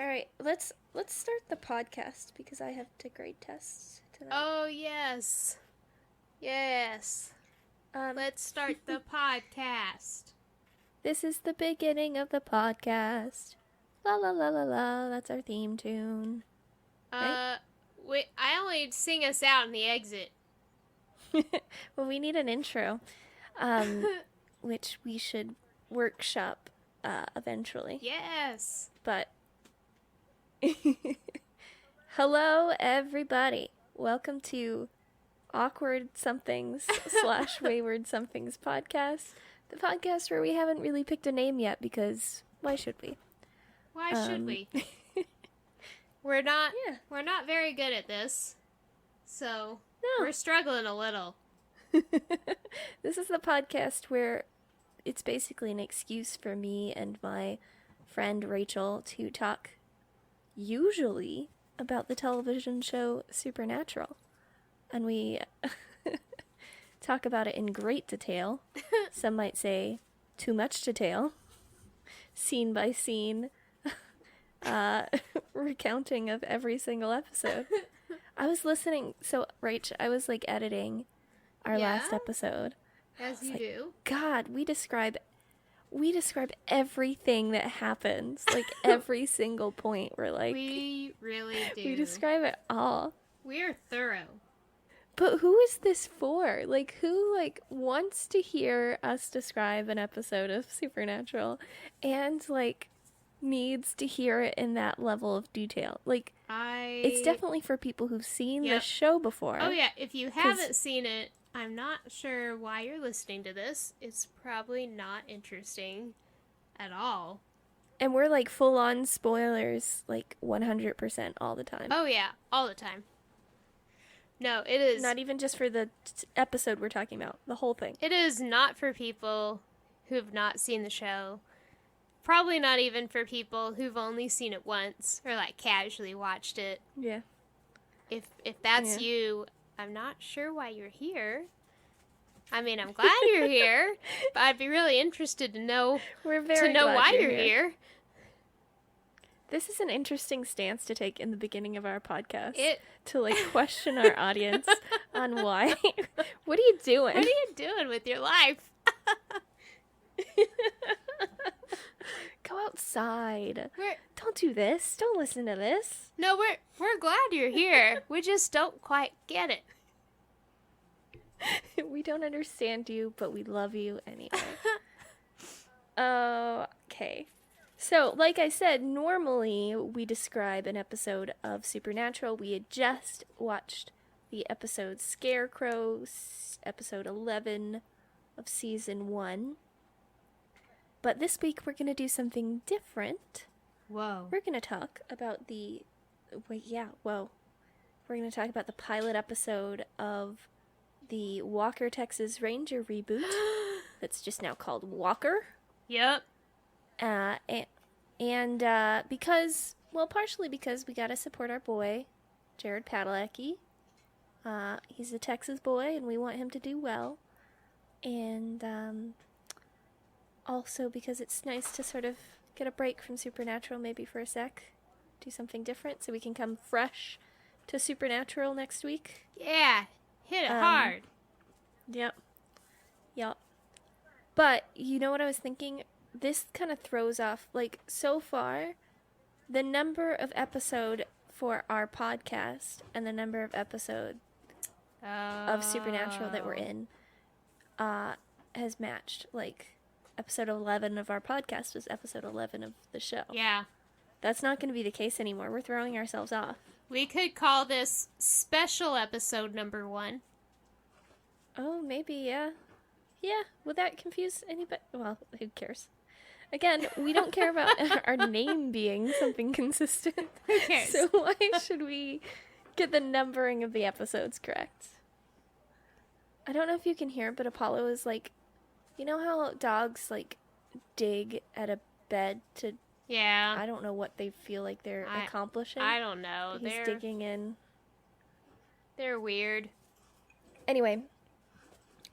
All right, let's start the podcast because I have to grade tests tonight. Oh, yes. Yes. Let's start the podcast. This is the beginning of the podcast. La la la la la. That's our theme tune. Right? Wait, I only sing us out in the exit. Well, we need an intro, which we should workshop eventually. Yes. But hello, everybody. Welcome to Awkward Somethings / Wayward Somethings podcast. The podcast where we haven't really picked a name yet because why should we? Why should we? We're not very good at this. So we're struggling a little. This is the podcast where it's basically an excuse for me and my friend Rachel to talk usually about the television show Supernatural. And we talk about it in great detail. Some might say too much detail. Scene by scene recounting of every single episode. I was listening, so Rach, I was like editing our last episode. As you do. God, we describe everything that happens, like every single point. We're like, we really do. We describe it all. We're thorough. But who is this for? Like, who wants to hear us describe an episode of Supernatural and needs to hear it in that level of detail? It's definitely for people who've seen the show before. Oh yeah, if you haven't seen it, I'm not sure why you're listening to this. It's probably not interesting at all. And we're full on spoilers 100% all the time. Oh yeah, all the time. No, it is not even just for the episode we're talking about, the whole thing. It is not for people who have not seen the show. Probably not even for people who've only seen it once or casually watched it. Yeah. If that's you, I'm not sure why you're here. I mean, I'm glad you're here, but I'd be really interested to know why you're here. This is an interesting stance to take in the beginning of our podcast. To question our audience on why. What are you doing? What are you doing with your life? Go outside. Don't do this. Don't listen to this. No, we're glad you're here. We just don't quite get it. We don't understand you, but we love you anyway. Okay. So, like I said, normally we describe an episode of Supernatural. We had just watched the episode Scarecrow, episode 11 of season 1. But this week we're going to do something different. Whoa. We're going to talk about We're going to talk about the pilot episode of the Walker, Texas Ranger reboot. That's just now called Walker. Yep. Partially because we gotta support our boy, Jared Padalecki. He's a Texas boy, and we want him to do well. And also because it's nice to sort of get a break from Supernatural, maybe for a sec, do something different, so we can come fresh to Supernatural next week. Yeah, hit it hard. Yep. But you know what I was thinking? This kind of throws off, so far, the number of episode for our podcast and the number of episode of Supernatural that we're in has matched. Episode 11 of our podcast was episode 11 of the show. Yeah. That's not going to be the case anymore. We're throwing ourselves off. We could call this special episode number 1. Oh, maybe, yeah. Yeah, would that confuse anybody? Well, who cares? Again, we don't care about our name being something consistent. Who cares? So why should we get the numbering of the episodes correct? I don't know if you can hear, but Apollo is you know how dogs dig at a bed to... Yeah. I don't know what they feel like they're accomplishing. I don't know. He's digging in. They're weird. Anyway,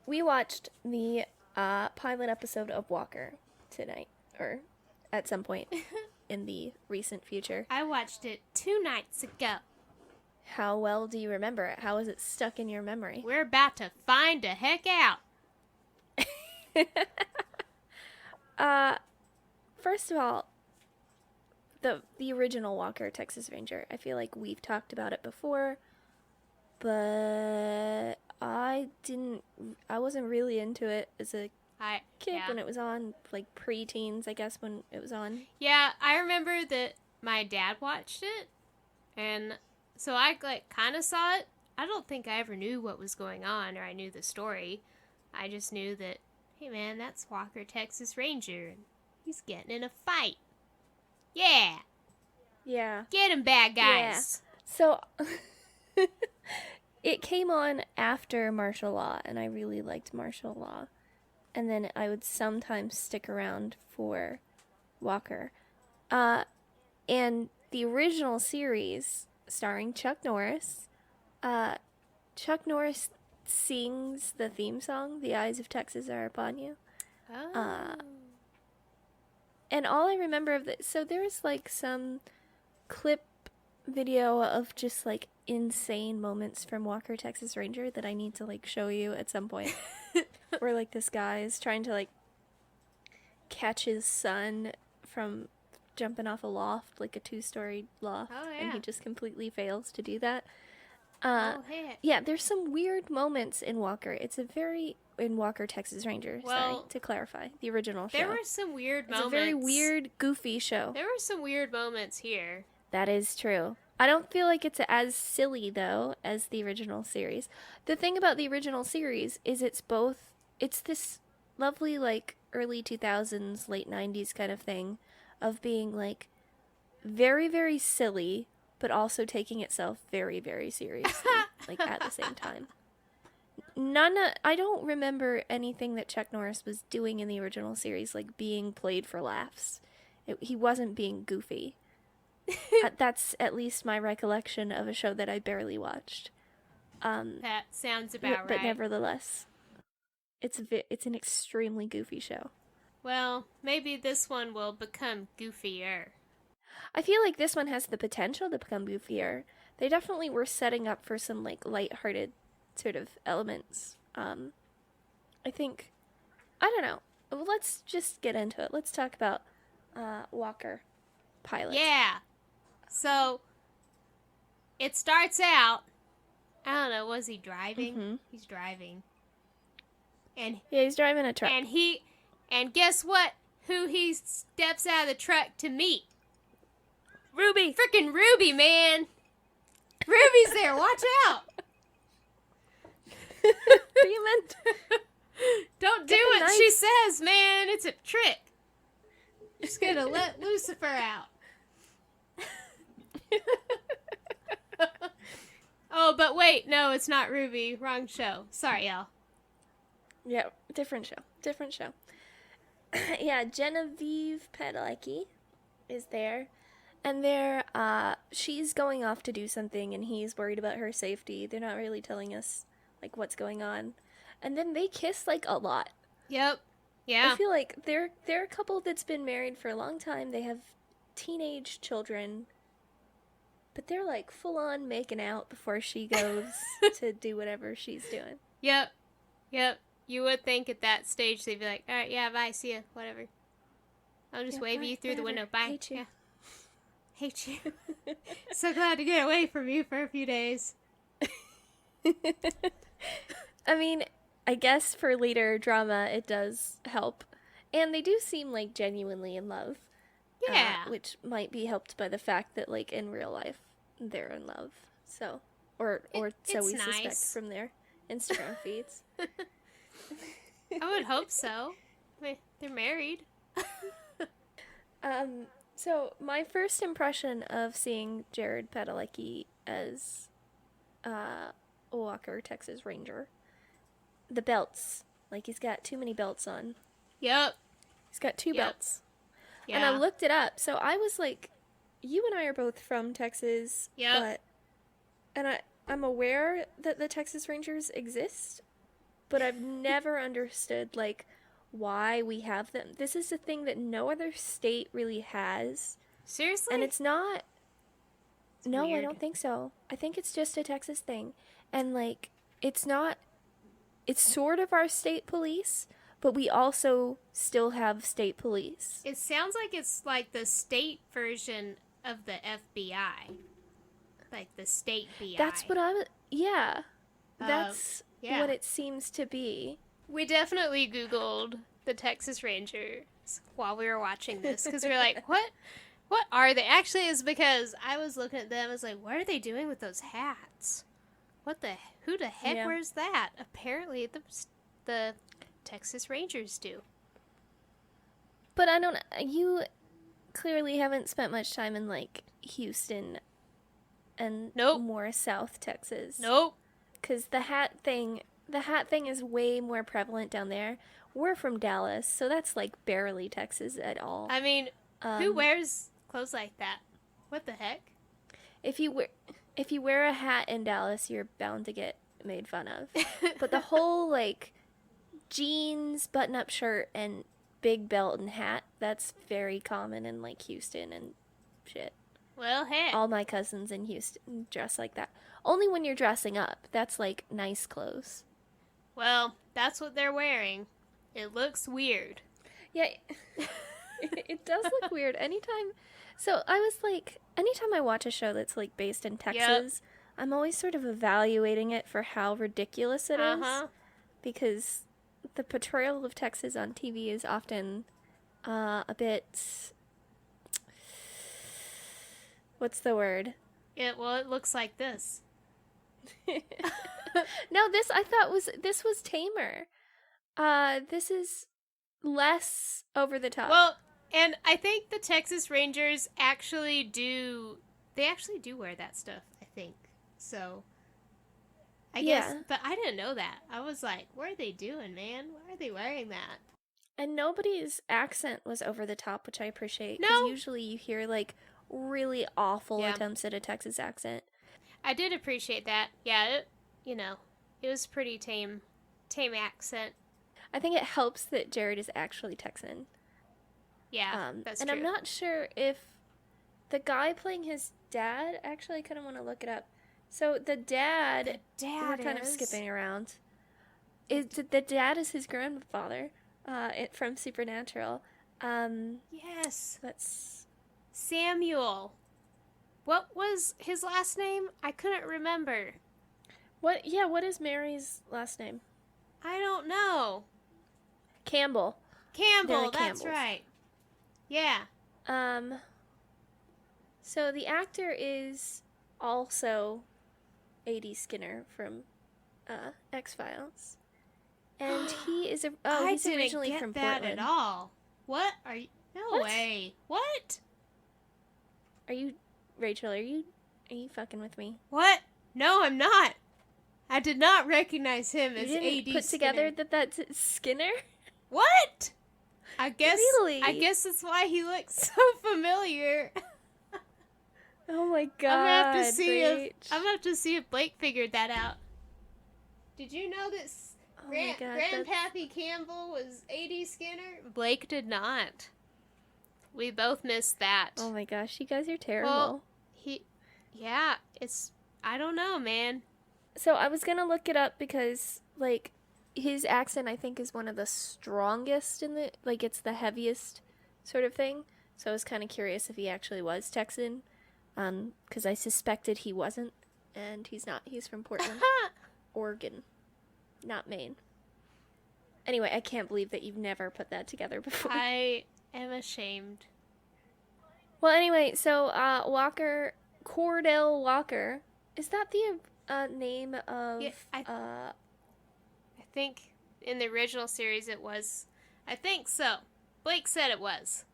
we watched the pilot episode of Walker tonight. Or at some point. in the recent future. I watched it 2 nights ago. How well do you remember it? How is it stuck in your memory? We're about to find the heck out. First of all, the original Walker Texas Ranger. I feel like we've talked about it before, but I wasn't really into it as a kid when it was on, like pre-teens, I guess, when it was on. Yeah, I remember that my dad watched it, and so I kind of saw it. I don't think I ever knew what was going on, or I knew the story. I just knew that, hey man, that's Walker Texas Ranger, and he's getting in a fight. Yeah. Yeah. Get him, bad guys. Yeah. So, it came on after Martial Law, and I really liked Martial Law. And then I would sometimes stick around for Walker. And the original series, starring Chuck Norris, Chuck Norris sings the theme song, The Eyes of Texas Are Upon You. Oh. And all I remember of it, so there was like some clip video of just like insane moments from Walker Texas Ranger that I need to like show you at some point. Where like this guy is trying to like catch his son from jumping off a loft, like a 2-story loft. Oh, yeah. And he just completely fails to do that. Heck. Yeah, there's some weird moments in Walker. In Walker Texas Ranger, sorry, to clarify, the original show. There were some weird moments. It's a very weird, goofy show. There were some weird moments here. That is true. I don't feel like it's as silly, though, as the original series. The thing about the original series is it's this lovely, like, early 2000s, late 90s kind of thing of being, like, very, very silly, but also taking itself very, very seriously, like, at the same time. I don't remember anything that Chuck Norris was doing in the original series, like, being played for laughs. He wasn't being goofy. That's at least my recollection of a show that I barely watched. That sounds about right. But nevertheless, it's an extremely goofy show. Well, maybe this one will become goofier. I feel like this one has the potential to become goofier. They definitely were setting up for some like lighthearted sort of elements. I think, I don't know. Well, let's just get into it. Let's talk about Walker Pilot. Yeah. So, it starts out, I don't know, was he driving? Mm-hmm. He's driving. Yeah, he's driving a truck. And guess what? Who he steps out of the truck to meet? Ruby! Frickin' Ruby, man! Ruby's there, watch out! You meant... Don't do what she says, man! It's a trick! Just gonna let Lucifer out. Oh, but wait, no, it's not Ruby. Wrong show. Sorry, y'all. Yeah, different show. Yeah, Genevieve Padalecki is there. And she's going off to do something, and he's worried about her safety. They're not really telling us, like, what's going on. And then they kiss, like, a lot. Yep. Yeah. I feel like they're a couple that's been married for a long time. They have teenage children. But they're, like, full-on making out before she goes to do whatever she's doing. Yep. You would think at that stage they'd be like, all right, yeah, bye, see ya, whatever. I'll just wave you through the window. Bye. Hate you. Yeah. Hate you. So glad to get away from you for a few days. I mean, I guess for later drama it does help. And they do seem, like, genuinely in love. Yeah. Which might be helped by the fact that, like, in real life, they're in love. So, or so we suspect from their Instagram feeds. I would hope so. They're married. So my first impression of seeing Jared Padalecki as Walker Texas Ranger, the belts, like he's got too many belts on. Yep. He's got two belts. Yeah. And I looked it up. So I was like, you and I are both from Texas. Yep. I'm aware that the Texas Rangers exist, but I've never understood, like, why we have them. This is a thing that no other state really has. Seriously? And it's not... No, I weird. don't think so. I think it's just a Texas thing. And, like, it's not... It's sort of our state police, but we also still have state police. It sounds like it's like the state version of the FBI. Like the state BI. That's what I was... Yeah. That's yeah. what it seems to be. We definitely Googled the Texas Rangers while we were watching this, because we were like, what are they? Actually, it's because I was looking at them, I was like, what are they doing with those hats? Who the heck wears that? Apparently, the Texas Rangers do. But I don't... You clearly haven't spent much time in, like, Houston and more South Texas. Nope. Because the hat thing is way more prevalent down there. We're from Dallas, so that's, like, barely Texas at all. I mean, who wears clothes like that? What the heck? If you wear a hat in Dallas, you're bound to get made fun of. But the whole, like, jeans, button-up shirt, and big belt and hat, that's very common in, like, Houston and shit. Well, hey. All my cousins in Houston dress like that. Only when you're dressing up. That's, like, nice clothes. Well, that's what they're wearing. It looks weird. Yeah, it does look weird. Anytime I watch a show that's, like, based in Texas, I'm always sort of evaluating it for how ridiculous it is. Because the portrayal of Texas on TV is often a bit... What's the word? It looks like this. No, I thought this was tamer. This is less over the top. Well, and I think the Texas Rangers actually do wear that stuff, I think. So, I guess, but I didn't know that. I was like, what are they doing, man? Why are they wearing that? And nobody's accent was over the top, which I appreciate. No. Because usually you hear, like, really awful attempts at a Texas accent. I did appreciate that. Yeah, it was pretty tame accent. I think it helps that Jared is actually Texan. Yeah, that's and true. I'm not sure if the guy playing his dad, actually I kind of want to look it up. So the dad we're kind of skipping around. The dad is his grandfather from Supernatural. Yes. That's Samuel. What was his last name? I couldn't remember. What is Mary's last name? I don't know. Campbell, that's right. Yeah. So the actor is also A.D. Skinner from X-Files. And he is he's originally from Portland. That at all. What are you? No way. What? Are you, Rachel? Are you fucking with me? What? No, I'm not. I did not recognize him as A.D. You didn't put together that that's Skinner? What? I guess. Really? I guess that's why he looks so familiar. Oh my god! I'm gonna have to see if Blake figured that out. Did you know that Grandpappy Campbell was A.D. Skinner? Blake did not. We both missed that. Oh my gosh, you guys are terrible. Well, I don't know, man. So I was gonna look it up because, like, his accent I think is one of the strongest it's the heaviest sort of thing. So I was kind of curious if he actually was Texan, because I suspected he wasn't, and he's not. He's from Portland, Oregon, not Maine. Anyway, I can't believe that you've never put that together before. I am ashamed. Well, anyway, so Cordell Walker, is that the name of... Yeah, I think in the original series it was. I think so. Blake said it was.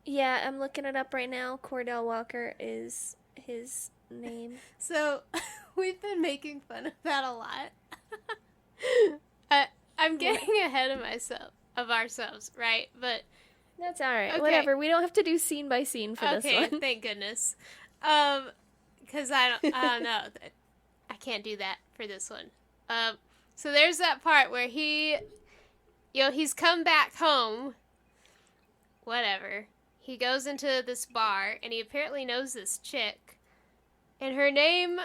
Yeah, I'm looking it up right now. Cordell Walker is his name. So, we've been making fun of that a lot. I'm getting ahead of ourselves, right? But that's all right. Okay. Whatever. We don't have to do scene by scene for this one. Okay, thank goodness. Because I don't know. I can't do that for this one. So there's that part where he's come back home. Whatever. he goes into this bar, and he apparently knows this chick, and her name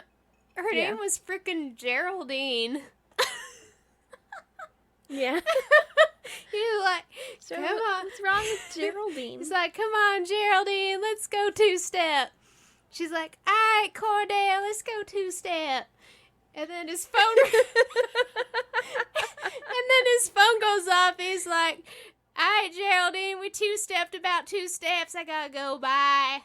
was frickin' Geraldine. Yeah. He was like, So come on. what's wrong with Geraldine? He's like, come on, Geraldine, let's go two-step. She's like, all right, Cordell, let's go two-step. And then his phone goes off. He's like, all right, Geraldine, we two-stepped about 2 steps. I gotta go, bye.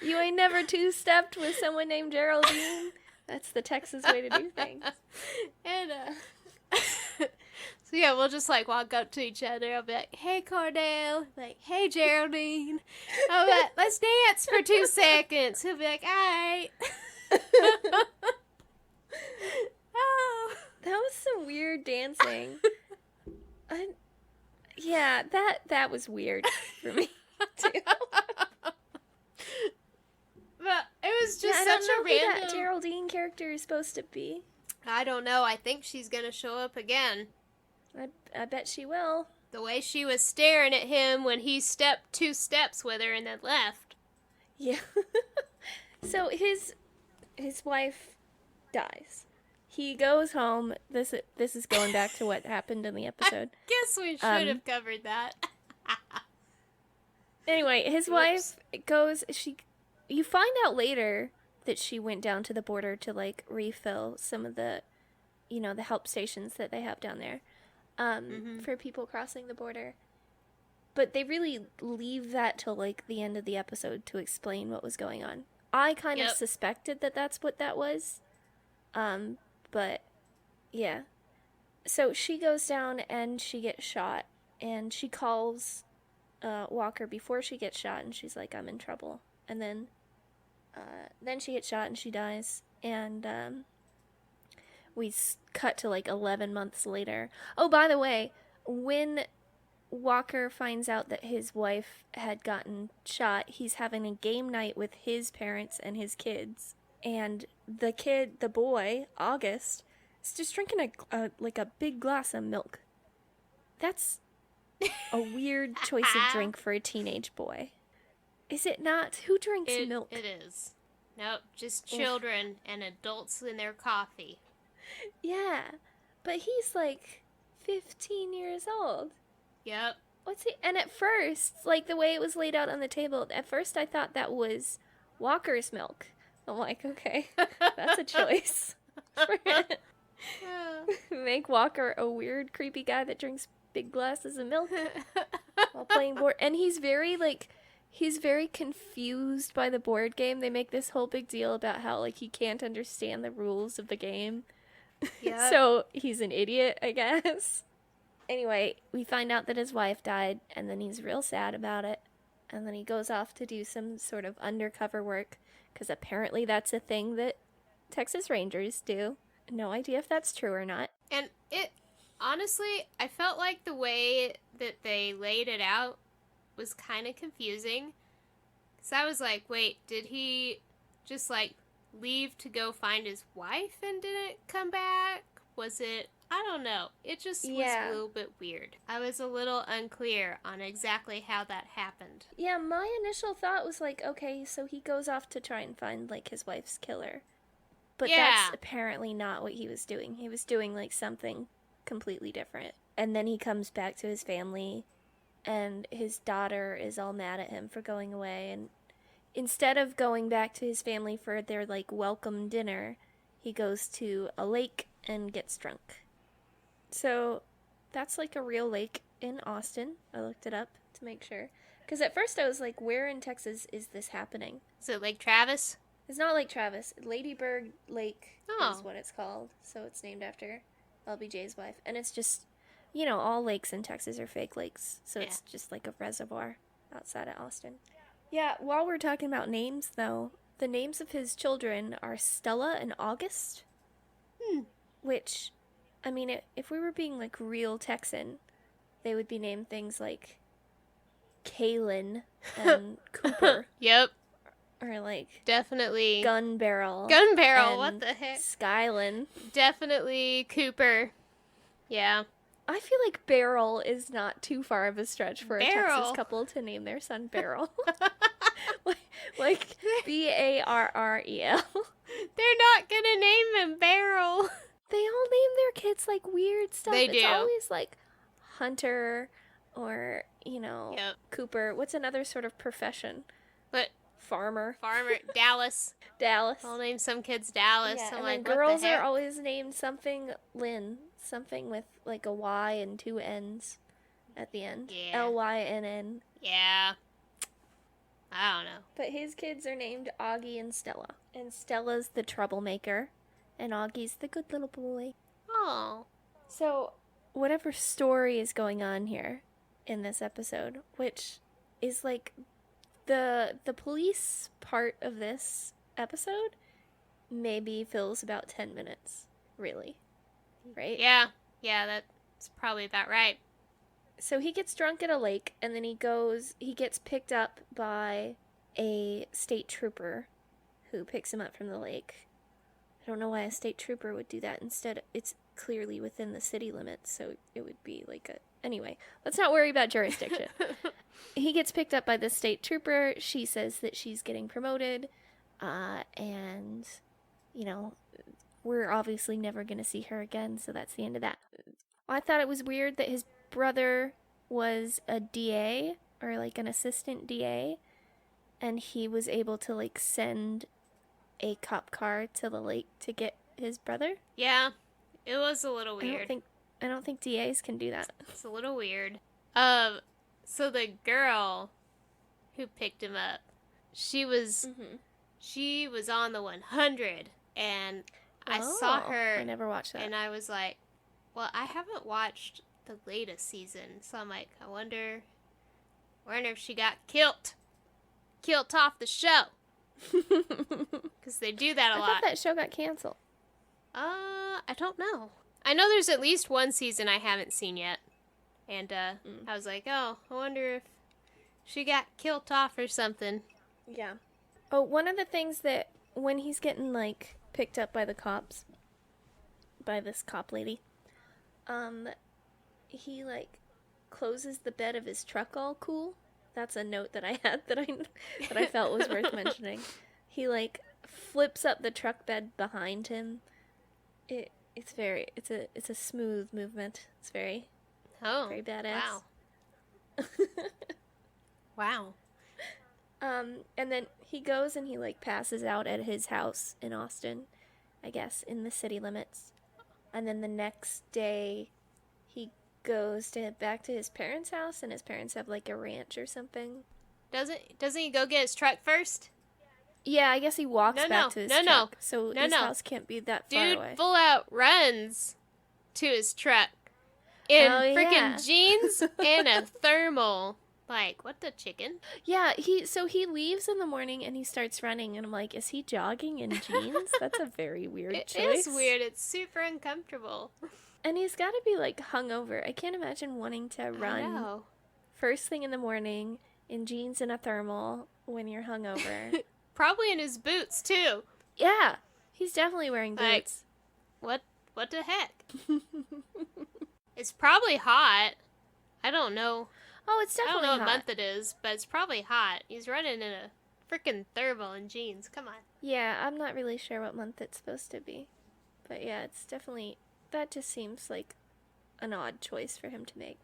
You ain't never two-stepped with someone named Geraldine? That's the Texas way to do things. And, so yeah, we'll just like walk up to each other. I'll be like, hey, Cordell. Like, hey, Geraldine. I'll be like, let's dance for 2 seconds. He'll be like, all right. Oh. That was some weird dancing. Yeah, that was weird for me, too. But it was just I such don't know a who random... that Geraldine character is supposed to be. I don't know. I think she's going to show up again. I bet she will. The way she was staring at him when he stepped 2 steps with her and then left. Yeah. So his wife dies. He goes home. This is going back to what happened in the episode. Guess we should have covered that. Anyway, his wife goes... You find out later that she went down to the border to, like, refill some of the, the help stations that they have down there for people crossing the border. But they really leave that till, like, the end of the episode to explain what was going on. I kind of suspected that that's what that was. But, yeah. So she goes down and she gets shot. And she calls Walker before she gets shot. And she's like, I'm in trouble. And then she gets shot and she dies. And we cut to like 11 months later. Oh, by the way, when Walker finds out that his wife had gotten shot, he's having a game night with his parents and his kids. And the boy, August, is just drinking a big glass of milk. That's a weird choice of drink for a teenage boy. Is it not? Who drinks milk? It is. Nope, just children and adults in their coffee. Yeah, but he's like 15 years old. Yep. What's he? And at first, like the way it was laid out on the table, at first I thought that was Walker's milk. I'm like, okay, that's a choice. Make Walker a weird, creepy guy that drinks big glasses of milk while playing board. And he's very confused by the board game. They make this whole big deal about how, like, he can't understand the rules of the game. Yep. So he's an idiot, I guess. Anyway, we find out that his wife died, and then he's real sad about it. And then he goes off to do some sort of undercover work, because apparently that's a thing that Texas Rangers do. No idea if that's true or not. And honestly, I felt like the way that they laid it out was kind of confusing. Because I was like, wait, did he just, like, leave to go find his wife and didn't come back? Was it... I don't know. It just was a little bit weird. I was a little unclear on exactly how that happened. Yeah, my initial thought was like, okay, so he goes off to try and find, like, his wife's killer. But that's apparently not what he was doing. He was doing, like, something completely different. And then he comes back to his family, and his daughter is all mad at him for going away. And instead of going back to his family for their, like, welcome dinner, he goes to a lake and gets drunk. So, that's like a real lake in Austin. I looked it up to make sure. Because at first I was like, where in Texas is this happening? Is it Lake Travis? It's not Lake Travis. Ladybird Lake is what it's called. So it's named after LBJ's wife. And it's just, all lakes in Texas are fake lakes. So it's just like a reservoir outside of Austin. Yeah, while we're talking about names, though, the names of his children are Stella and August. Which... I mean, if we were being, like, real Texan, they would be named things like Kaylin and Cooper. Yep. Or, like... Definitely. Gun Barrel. Gun Barrel, what the heck? Skylin. Definitely Cooper. Yeah. I feel like Beryl is not too far of a stretch for a Beryl. Texas couple to name their son Beryl. like Barrel. They're not gonna name him Beryl. They all name their kids like weird stuff. They It's do. always like Hunter or, Yep. Cooper. What's another sort of profession? But Farmer. Dallas. Dallas. I'll name some kids Dallas. Yeah, I'm and like, then girls what the heck? are always named something Lynn. Something with like a Y and two N's at the end. Yeah. Lynn. Yeah. I don't know. But his kids are named Augie and Stella. And Stella's the troublemaker. And Augie's the good little boy. Oh. So, whatever story is going on here in this episode, which is like the police part of this episode maybe fills about 10 minutes, really. Right? Yeah. Yeah, that's probably about right. So he gets drunk at a lake, and then he gets picked up by a state trooper who picks him up from the lake. I don't know why a state trooper would do that. Instead, it's clearly within the city limits, so it would be like a... Anyway, let's not worry about jurisdiction. He gets picked up by the state trooper. She says that she's getting promoted, and, we're obviously never going to see her again, so that's the end of that. I thought it was weird that his brother was a DA, or like an assistant DA, and he was able to like send a cop car to the lake to get his brother. Yeah. It was a little weird. I don't think DAs can do that. It's a little weird. So the girl who picked him up, she was on the 100, and I saw her. I never watched that. And I was like, well, I haven't watched the latest season, so I'm like, I wonder if she got killed off the show. Because they do that a lot. I thought that show got canceled. I don't know. I know there's at least one season I haven't seen yet. And, I was like, oh, I wonder if she got killed off or something. Yeah. Oh, one of the things that when he's getting, like, picked up by the cops, by this cop lady, he, like, closes the bed of his truck all cool. That's a note that I had that I felt was worth mentioning. He, like, flips up the truck bed behind him. It's a smooth movement. It's very badass. Wow. Wow. And then he goes and he, like, passes out at his house in Austin, I guess, in the city limits. And then the next day, he goes back to his parents' house, and his parents have, like, a ranch or something. Doesn't he go get his truck first? Yeah, I guess he walks back to his truck. So his house can't be that far away. Dude full out runs to his truck in freaking jeans and a thermal. Like, what the chicken? Yeah, so he leaves in the morning and he starts running, and I'm like, is he jogging in jeans? That's a very weird choice. It is weird. It's super uncomfortable. And he's got to be, like, hungover. I can't imagine wanting to run first thing in the morning in jeans and a thermal when you're hungover. Probably in his boots, too. Yeah, he's definitely wearing boots. What the heck? It's probably hot. I don't know. Oh, it's definitely hot. I don't know what month it is, but it's probably hot. He's running in a freaking thermal and jeans. Come on. Yeah, I'm not really sure what month it's supposed to be. But yeah, it's definitely... That just seems like an odd choice for him to make.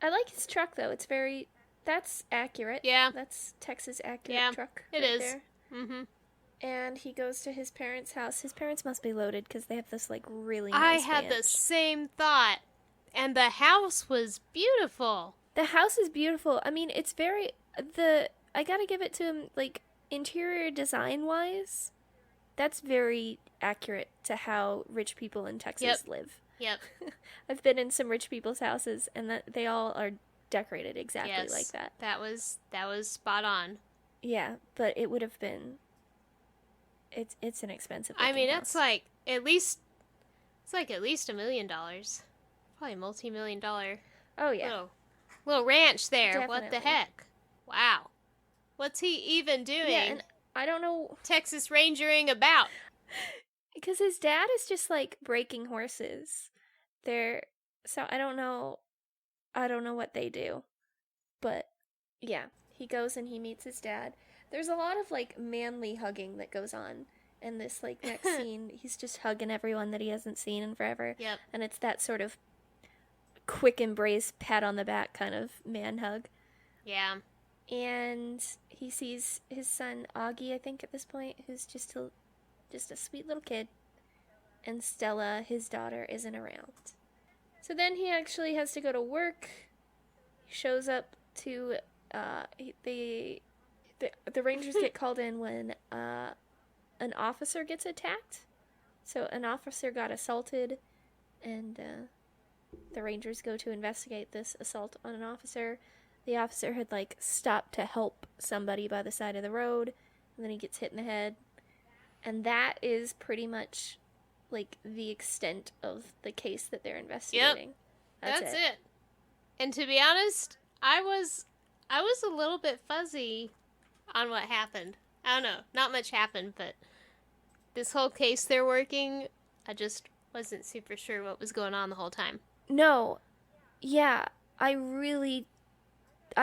I like his truck, though. It's very... That's accurate. Yeah. That's Texas accurate truck. It is. There. Mm-hmm. And he goes to his parents' house. His parents must be loaded because they have this, like, really nice had the same thought. And the house was beautiful. The house is beautiful. I mean, it's very... I gotta give it to him, like, interior design-wise, that's very accurate to how rich people in Texas live. Yep. I've been in some rich people's houses, and they all are decorated exactly like that. That was spot on. Yeah, but it would have been... It's an expensive house. it's like at least $1 million. Probably multi-million-dollar. Oh yeah. Little ranch there. Definitely. What the heck? Wow. What's he even doing? Yeah, and I don't know. Texas Rangering about. Because his dad is just like breaking horses. They're So I don't know what they do. But yeah, he goes and he meets his dad. There's a lot of like manly hugging that goes on in this like next scene. He's just hugging everyone that he hasn't seen in forever. Yep. And it's that sort of quick embrace, pat on the back kind of man hug. Yeah. And he sees his son Augie, I think at this point, who's just a sweet little kid. And Stella, his daughter, isn't around. So then he actually has to go to work. He shows up to the Rangers get called in when an officer gets attacked. So an officer got assaulted, and the Rangers go to investigate this assault on an officer. The officer had like stopped to help somebody by the side of the road, and then he gets hit in the head. And that is pretty much like the extent of the case that they're investigating. Yep. That's it. And to be honest, I was a little bit fuzzy on what happened. I don't know. Not much happened, but this whole case they're working, I just wasn't super sure what was going on the whole time. No. Yeah, I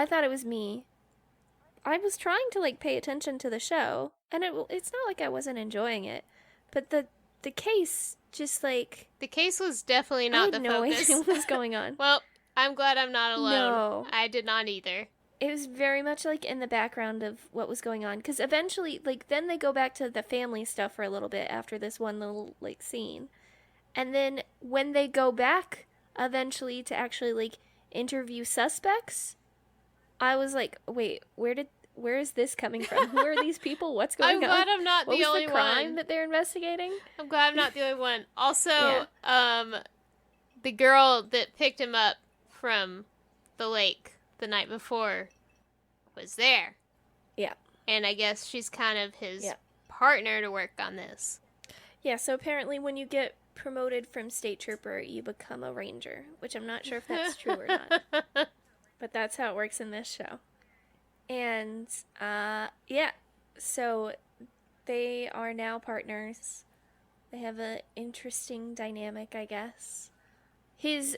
thought it was me. I was trying to like pay attention to the show, and it's not like I wasn't enjoying it, but the case just like the case was definitely not the focus. I had no idea what was going on. Well, I'm glad I'm not alone. No. I did not either. It was very much like in the background of what was going on, because eventually, like, then they go back to the family stuff for a little bit after this one little like scene, and then when they go back eventually to actually like interview suspects, I was like, wait, where is this coming from? Who are these people? What's going on? I'm glad I'm not the only one. What was the crime one that they're investigating? I'm glad I'm not the only one. Also, the girl that picked him up from the lake the night before was there. Yeah. And I guess she's kind of his partner to work on this. Yeah, so apparently when you get promoted from state trooper, you become a ranger, which I'm not sure if that's true or not. But that's how it works in this show. And, so they are now partners. They have an interesting dynamic, I guess. His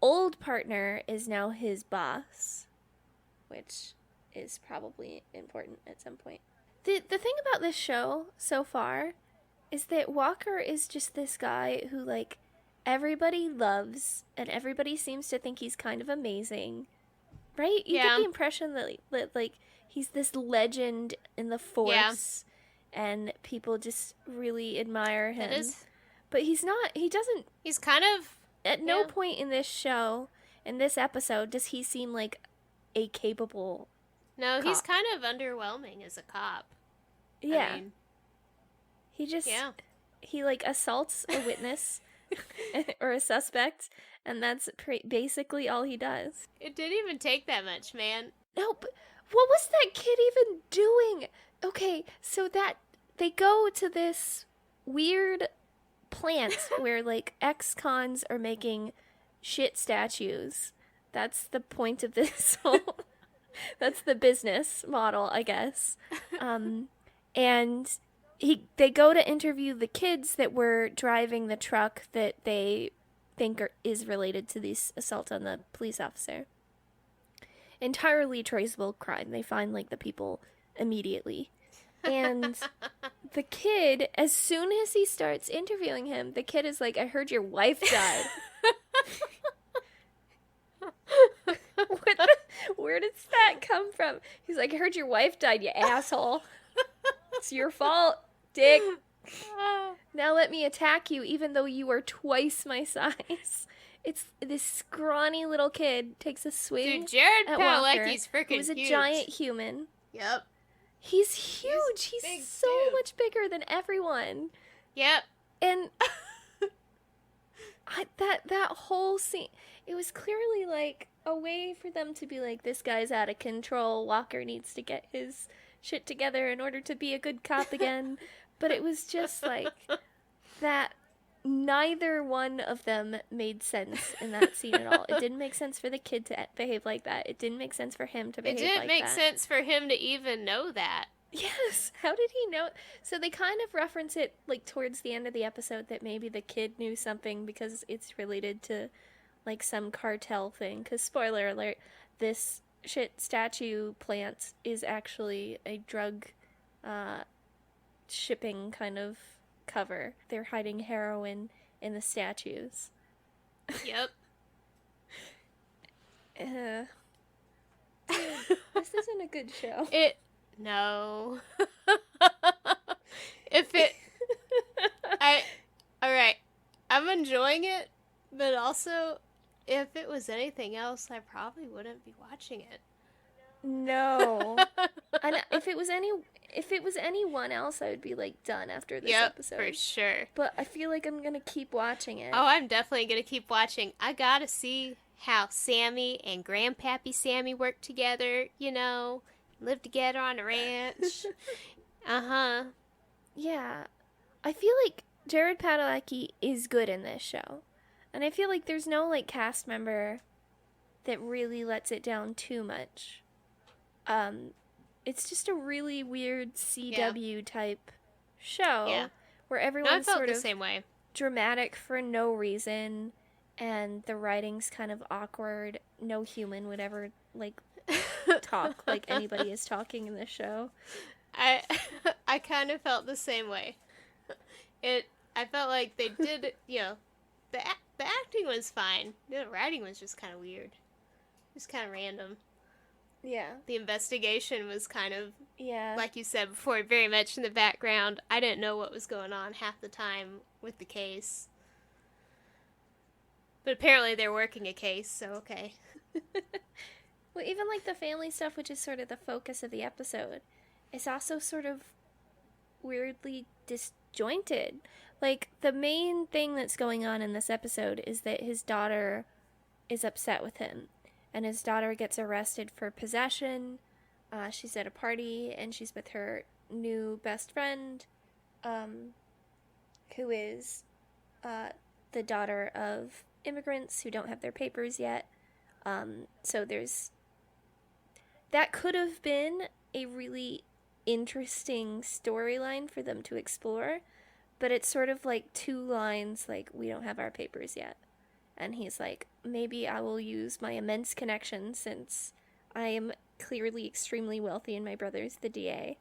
old partner is now his boss, which is probably important at some point. The thing about this show so far is that Walker is just this guy who, like, everybody loves, and everybody seems to think he's kind of amazing. Right? You get the impression that like, he's this legend in the Force, and people just really admire him. But he's not, he's kind of... At no point in this show, in this episode, does he seem like a capable cop. He's kind of underwhelming as a cop. Yeah. I mean, he just, he like assaults a witness or a suspect, and that's basically all he does. It didn't even take that much, man. No, but what was that kid even doing? Okay, so that they go to this weird plant where like ex-cons are making shit statues. That's the point of this whole... That's the business model, I guess. And they go to interview the kids that were driving the truck that they think is related to this assault on the police officer. Entirely traceable crime. They find like the people immediately. And the kid, as soon as he starts interviewing him, the kid is like, I heard your wife died. Where did that come from? He's like, I heard your wife died, you asshole. It's your fault, dick. Now let me attack you, even though you are twice my size. It's this scrawny little kid takes a swing. Dude, Jared Padalecki's freaking huge. Who's a huge. giant human. Yep. He's huge. He's so much bigger than everyone. Yep. And that whole scene, it was clearly like a way for them to be like, this guy's out of control. Walker needs to get his shit together in order to be a good cop again. But it was just like that. Neither one of them made sense in that scene at all. It didn't make sense for the kid to behave like that. It didn't make sense for him to behave like that. It didn't make sense for him to even know that. Yes. How did he know? So they kind of reference it like towards the end of the episode that maybe the kid knew something because it's related to like some cartel thing. Because, spoiler alert, this shit statue plant is actually a drug shipping kind of cover. They're hiding heroin in the statues. Yep. This isn't a good show. No. Alright. I'm enjoying it, but also, if it was anything else, I probably wouldn't be watching it. No. And if it was anyone else, I would be like done after this episode. For sure. But I feel like I'm gonna keep watching it. Oh, I'm definitely gonna keep watching. I gotta see how Sammy and Grandpappy Sammy work together, live together on the ranch. Uh-huh. Yeah. I feel like Jared Padalecki is good in this show. And I feel like there's no, like, cast member that really lets it down too much. It's just a really weird CW type show where everyone's sort of the same way. Dramatic for no reason, and the writing's kind of awkward. No human would ever, like, talk like anybody is talking in this show. I kind of felt the same way. I felt like they did, the acting was fine. The writing was just kind of weird. Just kind of random. Yeah. The investigation was kind of, yeah, like you said before, very much in the background. I didn't know what was going on half the time with the case. But apparently they're working a case, so okay. Well, even like the family stuff, which is sort of the focus of the episode, is also sort of weirdly disjointed. Like, the main thing that's going on in this episode is that his daughter is upset with him. And his daughter gets arrested for possession. She's at a party, and she's with her new best friend, who is the daughter of immigrants who don't have their papers yet. So that could have been a really interesting storyline for them to explore, but it's sort of like two lines, like, we don't have our papers yet. And he's like, maybe I will use my immense connection, since I am clearly extremely wealthy and my brother's the DA,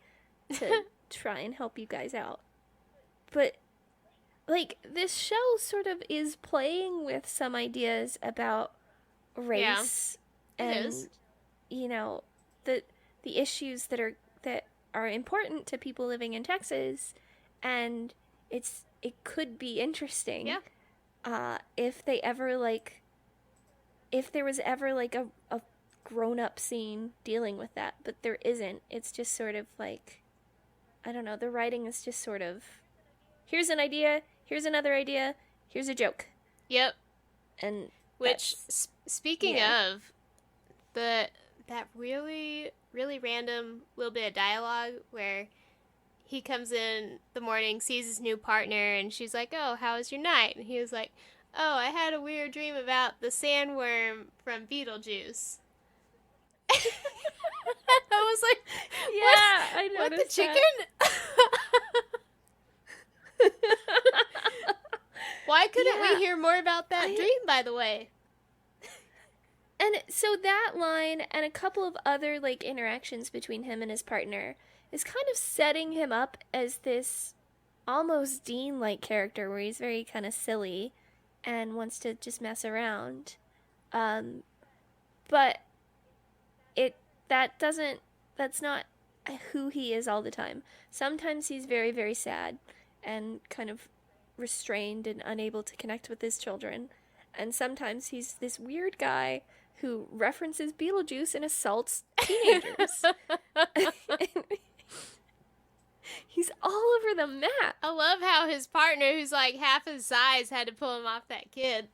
to try and help you guys out. But, like, this show sort of is playing with some ideas about race and, the issues that are important to people living in Texas, and it could be interesting. Yeah. If there was ever like a grown-up scene dealing with that, but there isn't. It's just sort of like, I don't know, the writing is just sort of, here's an idea, here's another idea, here's a joke. Yep. And which, speaking of, that really, really random little bit of dialogue where he comes in the morning, sees his new partner, and she's like, oh, how was your night? And he was like, oh, I had a weird dream about the sandworm from Beetlejuice. I was like, yeah, I noticed what, the chicken? Why couldn't we hear more about that dream, by the way? And so that line and a couple of other, like, interactions between him and his partner is kind of setting him up as this almost Dean-like character where he's very kind of silly and wants to just mess around. But that's not who he is all the time. Sometimes he's very, very sad and kind of restrained and unable to connect with his children. And sometimes he's this weird guy who references Beetlejuice and assaults teenagers. He's all over the map. I love how his partner, who's like half his size, had to pull him off that kid.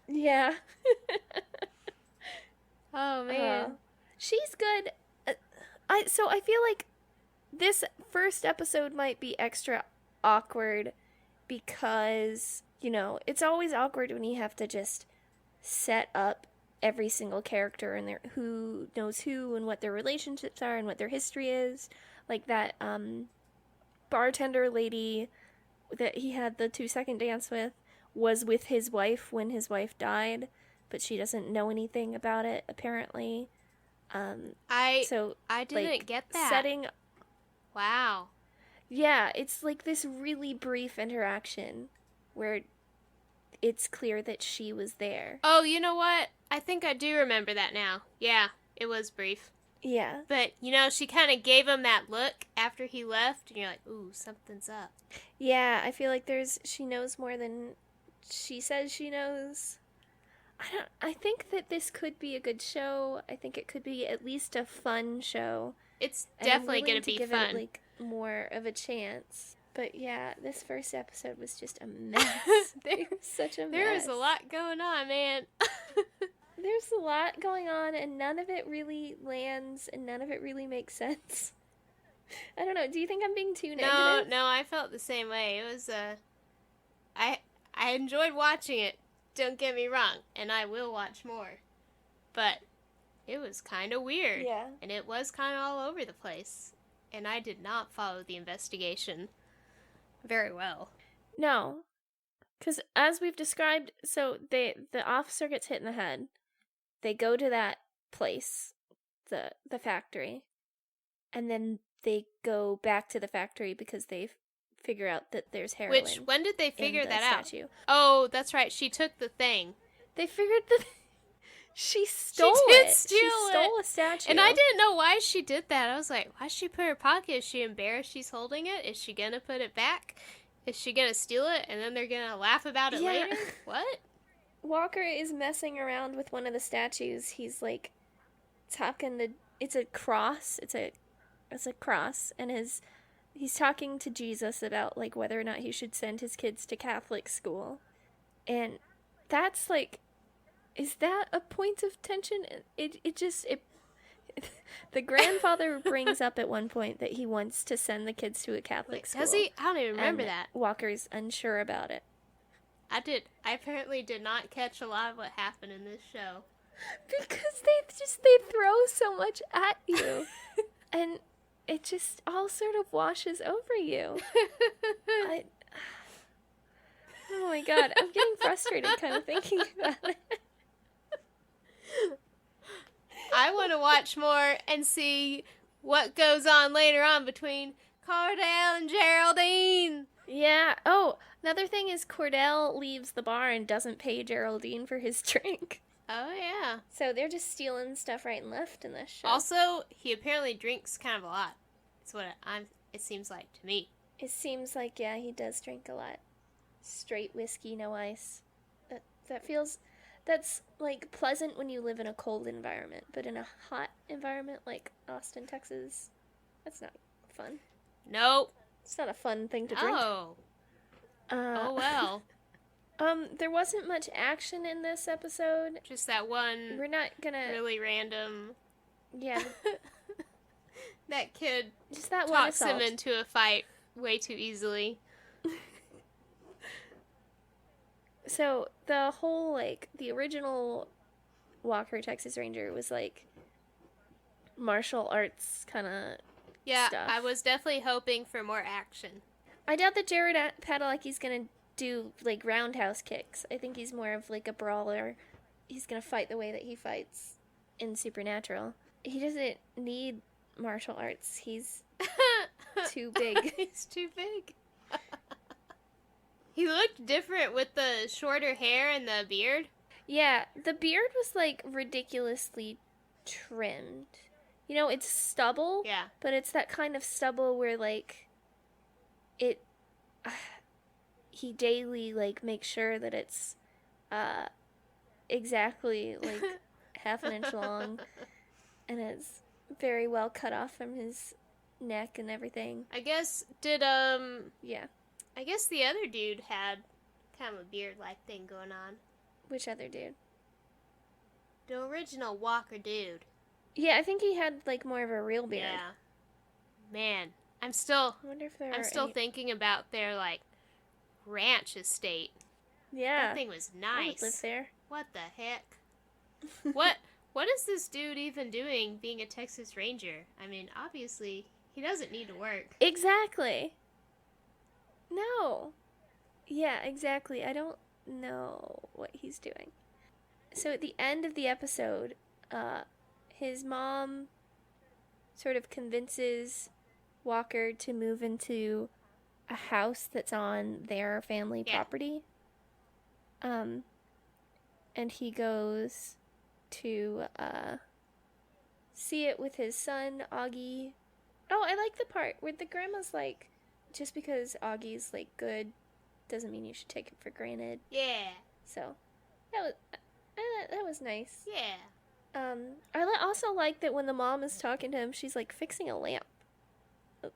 Yeah. Oh, man. She's good. So I feel like this first episode might be extra awkward because, it's always awkward when you have to just set up every single character and who knows who and what their relationships are and what their history is. Like that bartender lady that he had the 2-second dance with, was with his wife when his wife died, but she doesn't know anything about it, apparently. I So didn't like, get that. setting... Wow. Yeah, it's like this really brief interaction where it's clear that she was there. Oh, you know what? I think I do remember that now. Yeah, it was brief. Yeah. But, you know, she kind of gave him that look after he left, and you're like, ooh, something's up. Yeah, I feel like she knows more than she says she knows. I think that this could be a good show. I think it could be at least a fun show. It's definitely going to be give fun. It, like, more of a chance. But yeah, this first episode was just a mess. It was such a mess. There was a lot going on, man. There's a lot going on, and none of it really lands, and none of it really makes sense. I don't know. Do you think I'm being too negative? No, I felt the same way. It was, I enjoyed watching it. Don't get me wrong, and I will watch more. But it was kind of weird. Yeah. And it was kind of all over the place. And I did not follow the investigation very well. No. Because as we've described, so the officer gets hit in the head. They go to that place, the factory, and then they go back to the factory because they figure out that there's heroin. When did they figure that statue. out? Oh, that's right. She took the thing. They figured that she stole She stole a statue. And I didn't know why she did that. I was like, why she put it in her pocket? Is she embarrassed she's holding it? Is she gonna put it back? Is she gonna steal it and then they're gonna laugh about it later? What? Walker is messing around with one of the statues. He's like talking to... It's a cross. It's a cross. And he's talking to Jesus about like whether or not he should send his kids to Catholic school. And that's like... Is that a point of tension? The grandfather brings up at one point that he wants to send the kids to a Catholic school. Does he? I don't even remember and that. Walker's unsure about it. I apparently did not catch a lot of what happened in this show. Because they throw so much at you. And it just all sort of washes over you. Oh my god, I'm getting frustrated kind of thinking about it. I want to watch more and see what goes on later on between Cordell and Geraldine. Yeah. Oh, another thing is Cordell leaves the bar and doesn't pay Geraldine for his drink. Oh, yeah. So they're just stealing stuff right and left in this show. Also, he apparently drinks kind of a lot. That's what it seems like to me. It seems like, yeah, he does drink a lot. Straight whiskey, no ice. That's, like, pleasant when you live in a cold environment, but in a hot environment like Austin, Texas, that's not fun. Nope. It's not a fun thing to drink. Oh. Oh, well. There wasn't much action in this episode. Just that one We're not gonna... really random... Yeah. That kid just that one talks assault. him into a fight way too easily. So, the whole, like, the original Walker, Texas Ranger was, like, martial arts kind of stuff. I was definitely hoping for more action. I doubt that Jared Padalecki's gonna do, like, roundhouse kicks. I think he's more of, like, a brawler. He's gonna fight the way that he fights in Supernatural. He doesn't need martial arts. He's too big. He's too big. He looked different with the shorter hair and the beard. Yeah, the beard was, like, ridiculously trimmed. You know, it's stubble. Yeah. But it's that kind of stubble where, like, he daily, like, makes sure that it's, exactly, like, half an inch long. And it's very well cut off from his neck and everything. I guess, Yeah. I guess the other dude had kind of a beard-like thing going on. Which other dude? The original Walker dude. Yeah, I think he had, like, more of a real beard. Yeah. Man, I'm still thinking about their, like, ranch estate. Yeah. That thing was I nice. would live there. What the heck? What is this dude even doing being a Texas Ranger? I mean, obviously, he doesn't need to work. Exactly. No. Yeah, exactly. I don't know what he's doing. So at the end of the episode, his mom sort of convinces Walker to move into a house that's on their family property. And he goes to see it with his son, Augie. Oh, I like the part where the grandma's like, just because Augie's like good doesn't mean you should take it for granted. Yeah. So that was nice. Yeah. I also like that when the mom is talking to him, she's like fixing a lamp.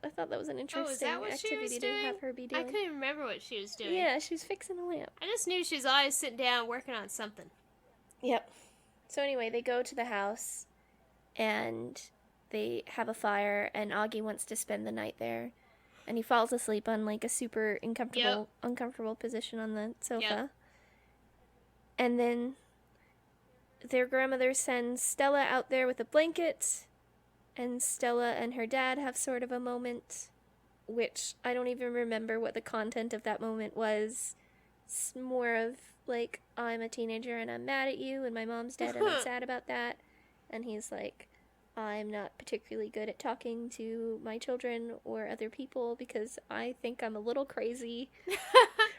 I thought that was an interesting activity to have her be doing. I couldn't remember what she was doing. Yeah, she's fixing a lamp. I just knew she's always sitting down working on something. Yep. So anyway, they go to the house, and they have a fire, and Augie wants to spend the night there. And he falls asleep on like a super uncomfortable position on the sofa. Yep. And then their grandmother sends Stella out there with a blanket, and Stella and her dad have sort of a moment, which I don't even remember what the content of that moment was. It's more of like, I'm a teenager and I'm mad at you, and my mom's dead and I'm sad about that. And he's like, I'm not particularly good at talking to my children or other people because I think I'm a little crazy.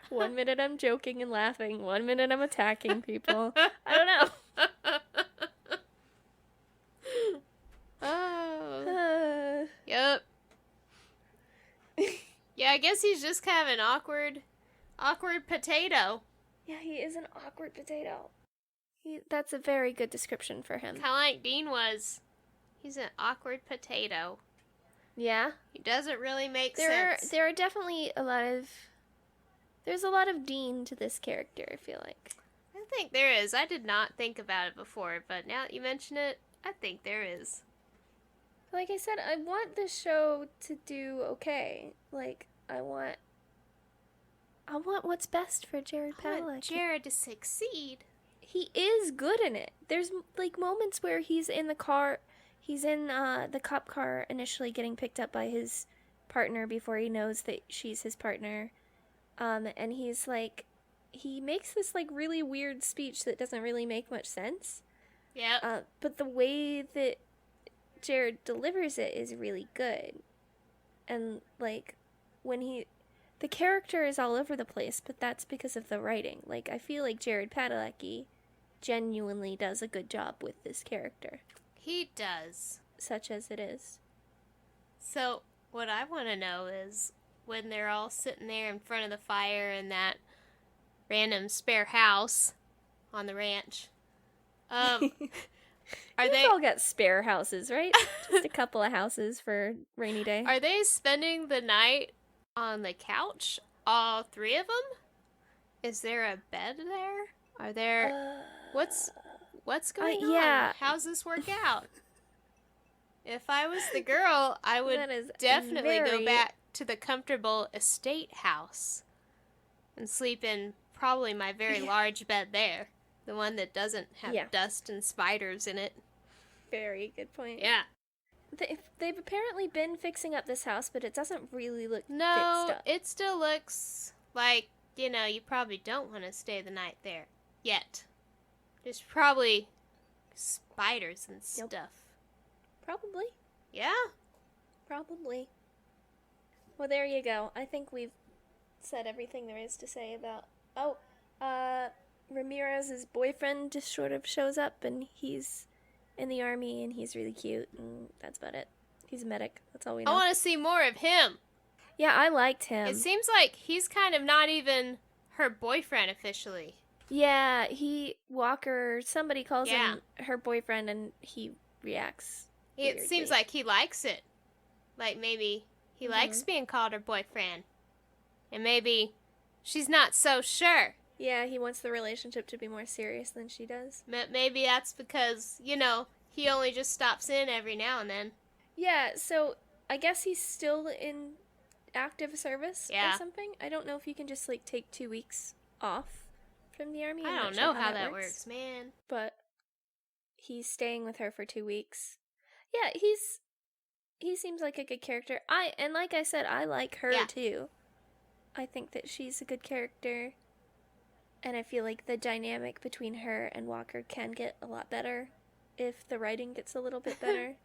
1 minute I'm joking and laughing, 1 minute I'm attacking people. I don't know. Oh. Yep. Yeah, I guess he's just kind of an awkward potato. Yeah, he is an awkward potato. That's a very good description for him. Kind of like Dean was. He's an awkward potato. Yeah? He doesn't really make sense. There are definitely there's a lot of Dean to this character, I feel like. I think there is. I did not think about it before, but now that you mention it, I think there is. Like I said, I want this show to do okay. Like, I want what's best for Jared Padalecki. I want Jared to succeed. He is good in it. There's like moments where he's in the car. He's in the cop car initially getting picked up by his partner before he knows that she's his partner. And he's like, he makes this like really weird speech that doesn't really make much sense. Yeah. But the way that Jared delivers it is really good. And like the character is all over the place, but that's because of the writing. Like, I feel like Jared Padalecki genuinely does a good job with this character. He does. Such as it is. So, what I want to know is, when they're all sitting there in front of the fire in that random spare house on the ranch, are they all got spare houses, right? Just a couple of houses for rainy day. Are they spending the night on the couch? All three of them? Is there a bed there? Are there... What's going on? Yeah. How's this work out? If I was the girl, I would definitely go back to the comfortable estate house and sleep in probably my very large bed there. The one that doesn't have dust and spiders in it. Very good point. Yeah. They've apparently been fixing up this house, but it doesn't really look fixed up. It still looks like, you probably don't want to stay the night there. Yet. There's probably spiders and stuff. Probably. Yeah? Probably. Well, there you go. I think we've said everything there is to say about... Ramirez's boyfriend just sort of shows up, and he's in the army, and he's really cute, and that's about it. He's a medic. That's all we know. I want to see more of him. Yeah, I liked him. It seems like he's kind of not even her boyfriend officially. Yeah, Walker, somebody calls him her boyfriend, and he reacts weirdly. It seems like he likes it. Like, maybe he likes being called her boyfriend. And maybe she's not so sure. Yeah, he wants the relationship to be more serious than she does. Maybe that's because, he only just stops in every now and then. Yeah, so I guess he's still in active service or something. I don't know if you can just, take 2 weeks off from the army. I don't know how that works, man. But he's staying with her for 2 weeks. Yeah, he seems like a good character. And like I said, I like her too. I think that she's a good character. And I feel like the dynamic between her and Walker can get a lot better if the writing gets a little bit better.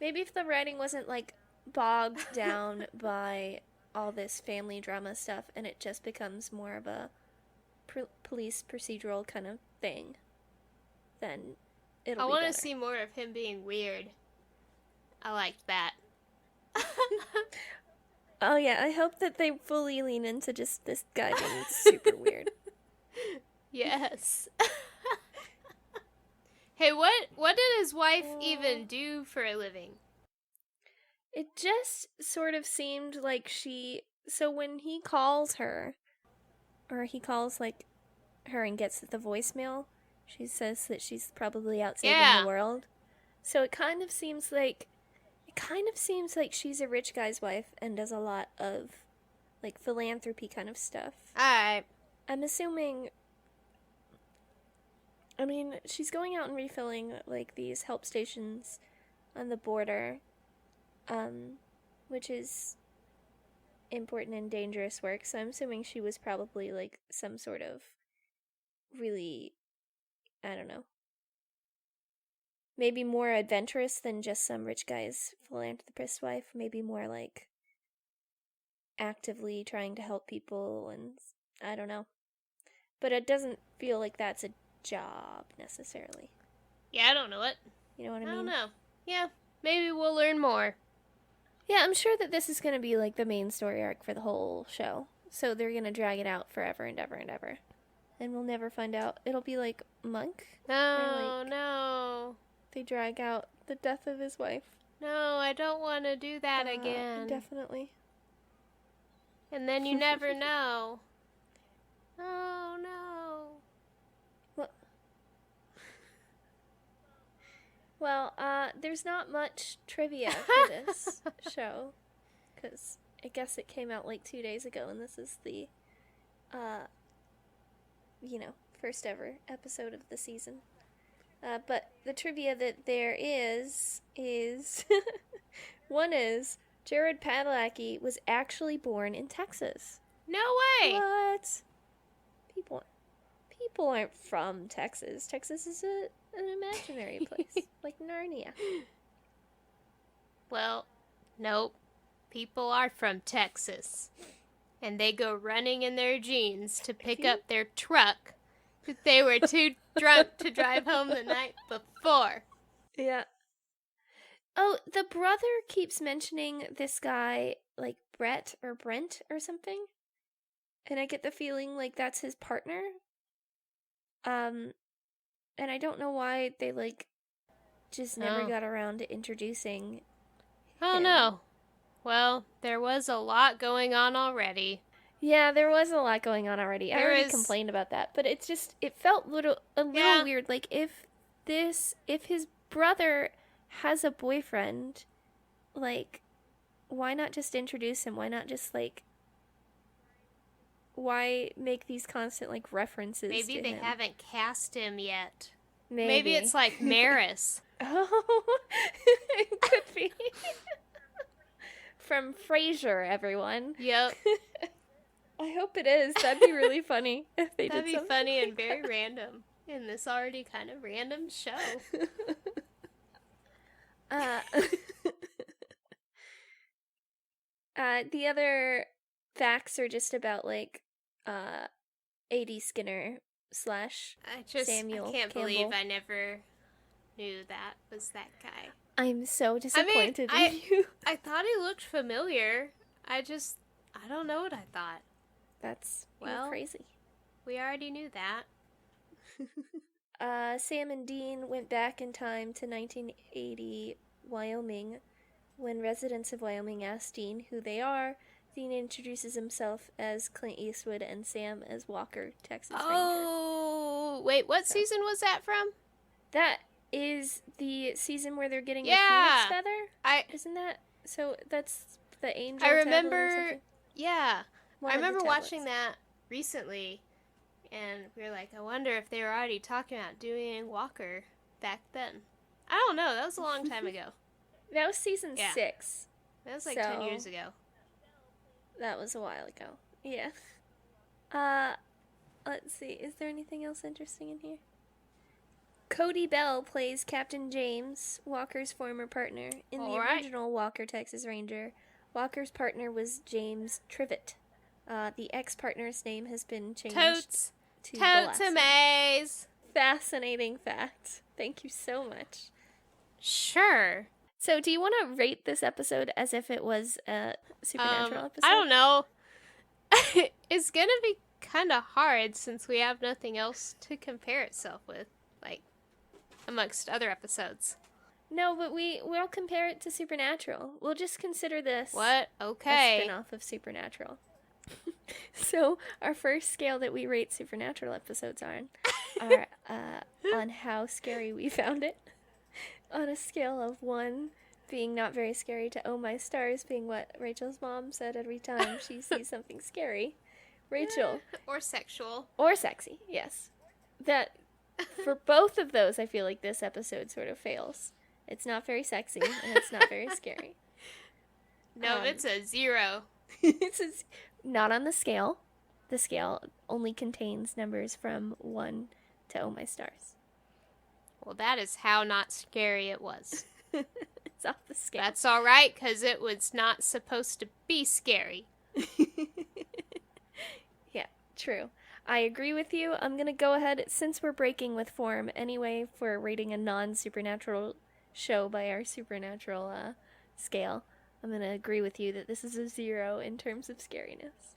Maybe if the writing wasn't, like, bogged down by all this family drama stuff and it just becomes more of a police procedural kind of thing, then it'll be better. I want to see more of him being weird. I like that. Oh yeah, I hope that they fully lean into just this guy being super weird. Yes. Hey, what did his wife even do for a living? It just sort of seemed like so when he calls her, or he calls, like, her and gets the voicemail, she says that she's probably out saving the world. So it kind of seems like she's a rich guy's wife and does a lot of, like, philanthropy kind of stuff. Alright. I'm assuming, I mean, she's going out and refilling, like, these help stations on the border, which is important and dangerous work, so I'm assuming she was probably, like, some sort of really, I don't know, maybe more adventurous than just some rich guy's philanthropist wife, maybe more, like, actively trying to help people, and I don't know. But it doesn't feel like that's a job, necessarily. Yeah, I don't know it. You know what I mean? I don't know. Yeah, maybe we'll learn more. Yeah, I'm sure that this is going to be, like, the main story arc for the whole show. So they're going to drag it out forever and ever and ever. And we'll never find out. It'll be like Monk. No, no. They drag out the death of his wife. No, I don't want to do that again. Definitely. And then you never know. Oh, no. Well, there's not much trivia for this show, because I guess it came out like 2 days ago, and this is the, first ever episode of the season. But the trivia that there is one is, Jared Padalecki was actually born in Texas. No way! What? People aren't from Texas. Texas is an imaginary place, like Narnia. Well, nope. People are from Texas. And they go running in their jeans to pick up their truck that they were too drunk to drive home the night before. Yeah. Oh, the brother keeps mentioning this guy, like Brent or something. And I get the feeling like that's his partner. And I don't know why they, like, just never got around to introducing Oh, him. no. Well, there was a lot going on already. Yeah, there was a lot going on already. I already complained about that, but it felt a little weird. Like, if his brother has a boyfriend, like, why not just introduce him? Why not just, like, why make these constant, like, references Maybe to they him? haven't cast him yet. Maybe it's like Maris. Oh, it could be. From Frasier, everyone. Yep. I hope it is. That'd be really funny if they That'd did be something. funny and very random in this already kind of random show. The other facts are just about, like, A.D. Skinner / Samuel I can't Campbell. believe I never knew that was that guy. I'm so disappointed in you. I thought he looked familiar. I don't know what I thought. That's Well, crazy. We already knew that. Sam and Dean went back in time to 1980 Wyoming. When residents of Wyoming ask Dean who they are, Dean introduces himself as Clint Eastwood and Sam as Walker, Texas Ranger. Oh, wait, what season was that from? That is the season where they're getting the Phoenix feather? Isn't that? So that's the angel I tablet or remember, something? yeah. One I of the remember tablets. watching that recently, and we were like, I wonder if they were already talking about doing Walker back then. I don't know, that was a long time ago. That was season 6. That was like 10 years ago. That was a while ago. Yeah. Let's see. Is there anything else interesting in here? Cody Bell plays Captain James, Walker's former partner. In the original Walker, Texas Ranger, Walker's partner was James Trivett. The ex-partner's name has been changed to Maze. Fascinating fact. Thank you so much. Sure. So, do you want to rate this episode as if it was a Supernatural episode? I don't know. It's gonna be kind of hard since we have nothing else to compare itself with, like, amongst other episodes. No, but we'll compare it to Supernatural. We'll just consider this Okay. a spin-off of Supernatural. So, our first scale that we rate Supernatural episodes on are on how scary we found it. On a scale of 1 being not very scary to oh my stars being what Rachel's mom said every time she sees something scary. Rachel. Or sexual. Or sexy, yes. That, for both of those, I feel like this episode sort of fails. It's not very sexy, and it's not very scary. No, it's a 0. Not on the scale. The scale only contains numbers from 1 to oh my stars. Well, that is how not scary it was. It's off the scale. That's all right, because it was not supposed to be scary. Yeah, true. I agree with you. I'm going to go ahead, since we're breaking with form anyway for rating a non-supernatural show by our supernatural scale, I'm going to agree with you that this is a 0 in terms of scariness.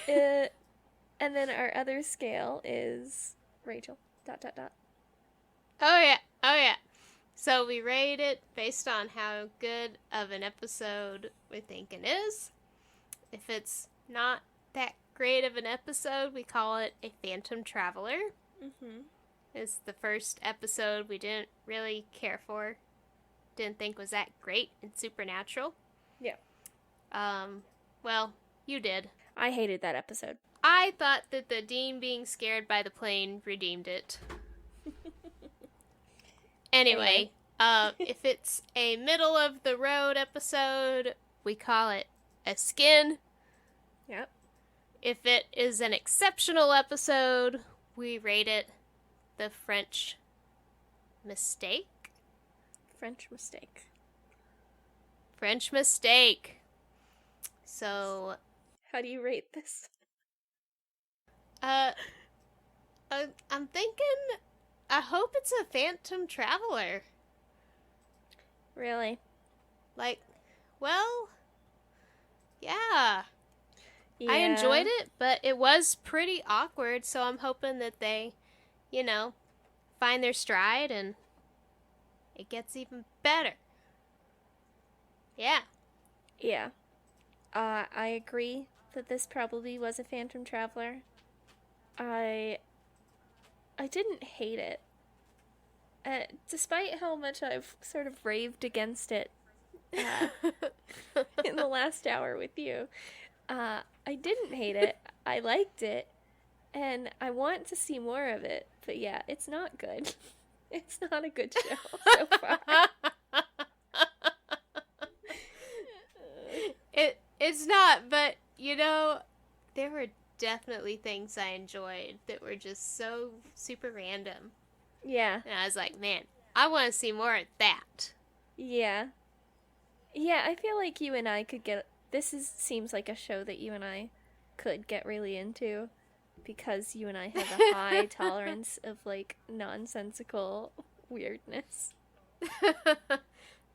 And then our other scale is Rachel. ... Oh, yeah. So we rate it based on how good of an episode we think it is. If it's not that great of an episode, we call it a Phantom Traveler. Mm-hmm. It's the first episode we didn't really care for. Didn't think was that great in Supernatural. Yeah. Well, you did. I hated that episode. I thought that the Dean being scared by the plane redeemed it. Anyway, if it's a middle-of-the-road episode, we call it a skin. Yep. If it is an exceptional episode, we rate it the French mistake. French mistake. French mistake. So, how do you rate this? I'm thinking, I hope it's a Phantom Traveler. Really? Like, well, yeah. Yeah. I enjoyed it, but it was pretty awkward, so I'm hoping that they, find their stride and it gets even better. Yeah. Yeah. I agree that this probably was a Phantom Traveler. I didn't hate it. Despite how much I've sort of raved against it in the last hour with you, I didn't hate it. I liked it, and I want to see more of it. But yeah, it's not good. It's not a good show so far. It's not, but, there were definitely things I enjoyed that were just so super random. Yeah. And I was like, man, I want to see more of that. Yeah. Yeah, I feel like you and I could get... seems like a show that you and I could get really into, because you and I have a high tolerance of, nonsensical weirdness.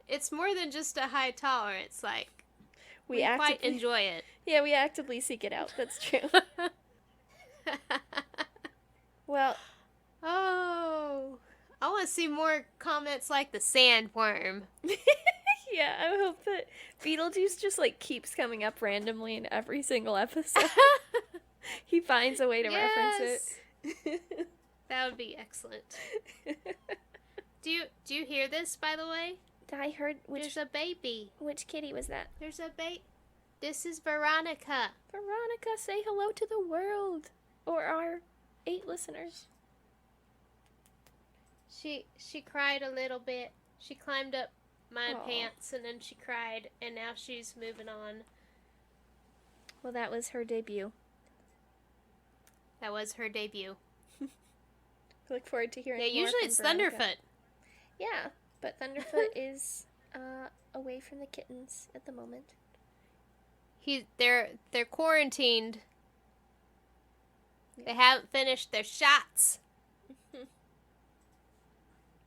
It's more than just a high tolerance, we quite enjoy it. Yeah, we actively seek it out. That's true. Well... Oh, I want to see more comments like the sandworm. Yeah, I hope that Beetlejuice just, keeps coming up randomly in every single episode. He finds a way to reference it. That would be excellent. Do you hear this, by the way? I heard There's a baby. Which kitty was that? There's a baby. This is Veronica. Veronica, say hello to the world. Or our 8 listeners. She cried a little bit. She climbed up my Aww. pants and then she cried, and now she's moving on. Well, that was her debut. That was her debut. Look forward to hearing Yeah, more usually from it's Veronica. Thunderfoot. Yeah, but Thunderfoot is away from the kittens at the moment. They're quarantined. They haven't finished their shots.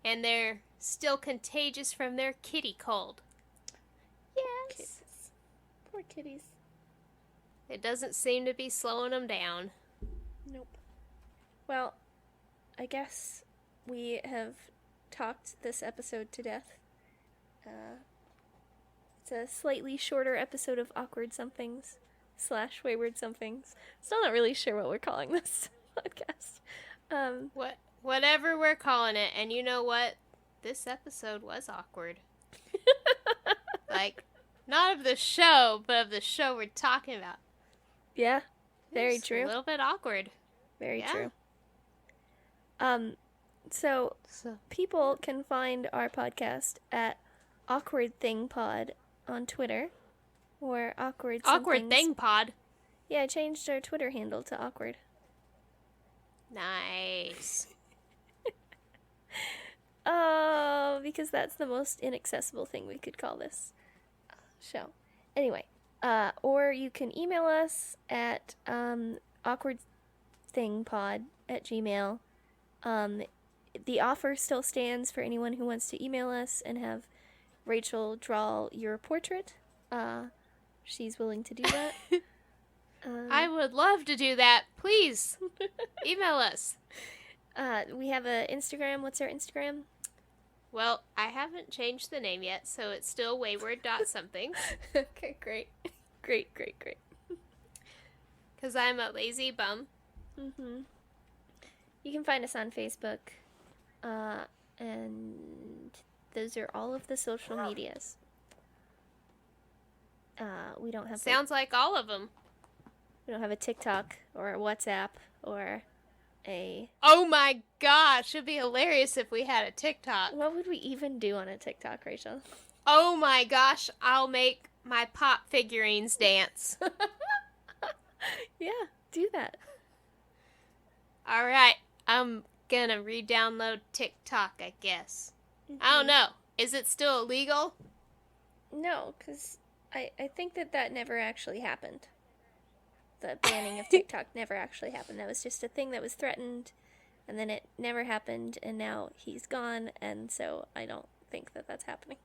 And they're still contagious from their kitty cold. Yes. Kittens. Poor kitties. It doesn't seem to be slowing them down. Nope. Well, I guess we have talked this episode to death. It's a slightly shorter episode of Awkward Somethings / Wayward Somethings. Still not really sure what we're calling this podcast. Whatever we're calling it, and you know what? This episode was awkward. Like, not of the show, but of the show we're talking about. Yeah, very It's true. A little bit awkward. Very Yeah. true. So people can find our podcast at Awkward Thing Pod on Twitter, or Awkward Awkward Thing Pod. Yeah, I changed our Twitter handle to Awkward. Nice. Oh, because that's the most inaccessible thing we could call this show. Anyway, or you can email us at awkwardthingpod@gmail.com. The offer still stands for anyone who wants to email us and have Rachel draw your portrait. She's willing to do that. I would love to do that. Please, email us. We have an Instagram. What's our Instagram? Well, I haven't changed the name yet, so it's still wayward.something. Okay, great. Great. Because I'm a lazy bum. Mm-hmm. You can find us on Facebook. And those are all of the social medias. We don't have Sounds like all of them. we don't have a TikTok or a WhatsApp or a... Oh my gosh, it'd be hilarious if we had a TikTok. What would we even do on a TikTok, Rachel? Oh my gosh, I'll make my pop figurines dance. Yeah, do that. Alright, I'm gonna re-download TikTok, I guess. Mm-hmm. I don't know. Is it still illegal? No, because I think that never actually happened. The banning of TikTok never actually happened. That was just a thing that was threatened, and then it never happened, and now he's gone, and so I don't think that that's happening.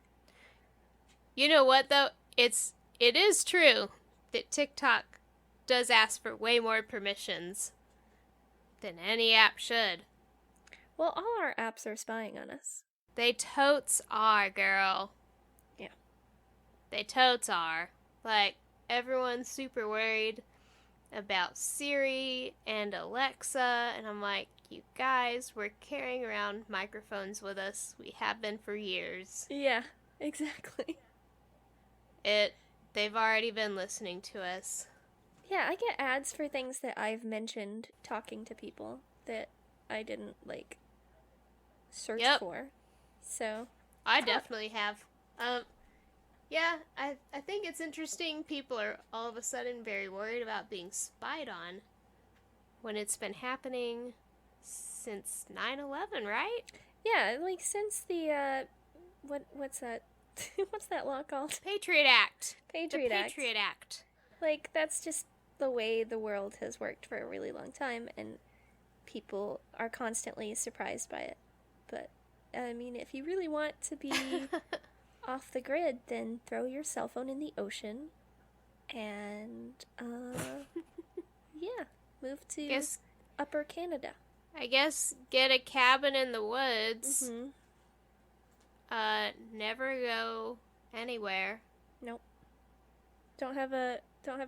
You know what, though? It is true that TikTok does ask for way more permissions than any app should. Well, all our apps are spying on us. They totes are, girl. Yeah. They totes are. Like, everyone's super worried about Siri and Alexa, and I'm like, you guys, we're carrying around microphones with us. We have been for years. Yeah, exactly. They've already been listening to us. Yeah, I get ads for things that I've mentioned talking to people that I didn't, search for. So. I definitely have. Yeah, I think it's interesting people are all of a sudden very worried about being spied on when it's been happening since 9/11, right? Yeah, since the, what's that? What's that law called? Patriot Act. Patriot Act. Patriot Act. That's just the way the world has worked for a really long time, and people are constantly surprised by it. But, I mean, if you really want to be off the grid, then throw your cell phone in the ocean, and, yeah, move to Upper Canada. I guess get a cabin in the woods. Mm-hmm. Never go anywhere. Nope. Don't have a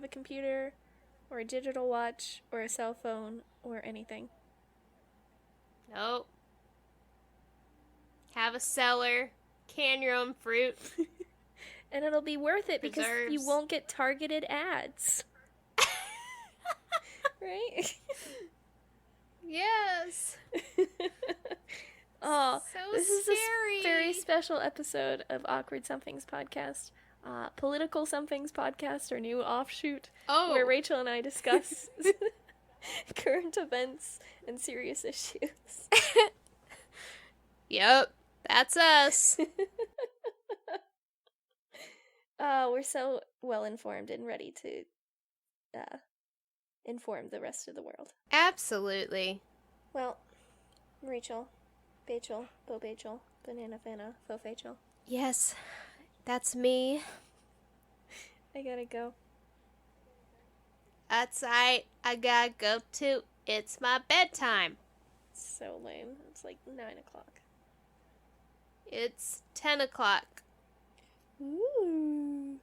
computer, or a digital watch, or a cell phone, or anything. Nope. Have a cellar. Can your own fruit. And it'll be worth it because you won't get targeted ads. Right? Yes. Oh, so this scary. is a very special episode of Awkward Somethings Podcast. Political Somethings Podcast, our new offshoot, where Rachel and I discuss current events and serious issues. Yep, that's us. We're so well informed and ready to inform the rest of the world. Absolutely. Well, Rachel, Bachel, Bo Bachel, Banana Fana, Fo Fachel. Yes, that's me. I gotta go. That's right. I gotta go too. It's my bedtime. So lame. It's like 9 o'clock. It's 10 o'clock. Ooh.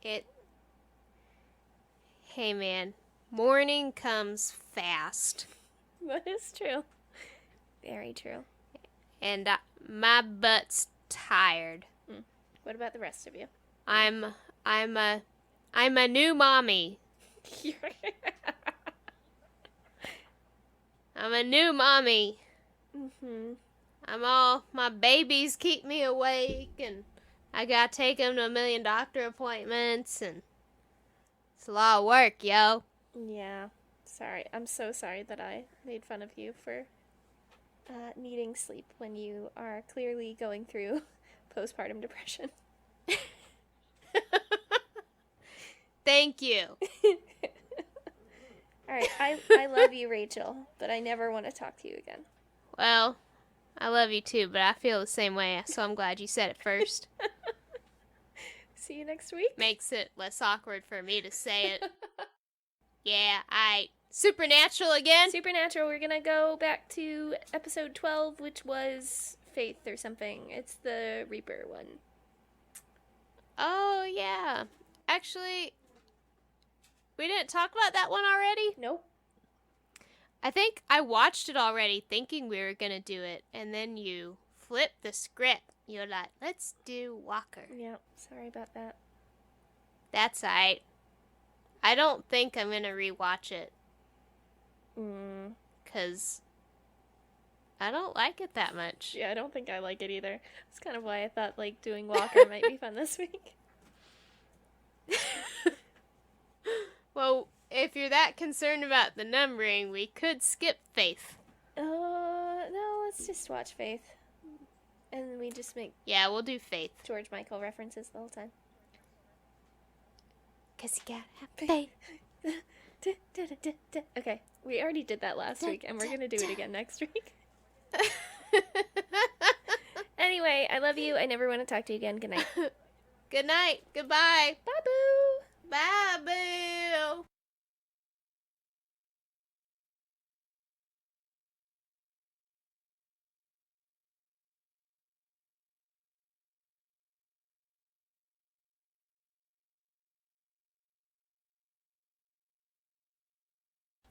Hey man, morning comes fast. That is true. Very true. And my butt's tired. What about the rest of you? I'm a new mommy. I'm a new mommy. Mm-hmm. My babies keep me awake, and I gotta take them to a million doctor appointments, and it's a lot of work, yo. Yeah. Sorry. I'm so sorry that I made fun of you for needing sleep when you are clearly going through postpartum depression. Thank you. Alright, I love you, Rachel, but I never want to talk to you again. Well, I love you too, but I feel the same way, so I'm glad you said it first. See you next week. Makes it less awkward for me to say it. Yeah, Supernatural again? Supernatural, we're gonna go back to episode 12, which was Faith or something. It's the Reaper one. Oh, yeah. Actually, we didn't talk about that one already? Nope. I think I watched it already thinking we were going to do it, and then you flipped the script. You're like, let's do Walker. Yeah, sorry about that. That's alright. I don't think I'm going to rewatch it. Because I don't like it that much. Yeah, I don't think I like it either. That's kind of why I thought, like, doing Walker might be fun this week. Well, if you're that concerned about the numbering, we could skip Faith. No, let's just watch Faith. And we just make Yeah, we'll do Faith. George Michael references the whole time. 'Cause you gotta have faith. Okay, we already did that last week, and we're gonna do it again next week. Anyway, I love you. I never want to talk to you again. Good night. Good night. Goodbye. Bye, boo. Bye, boo.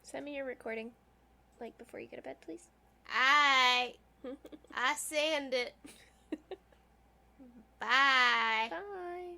Send me your recording, like, before you go to bed, please. I send it. Bye. Bye.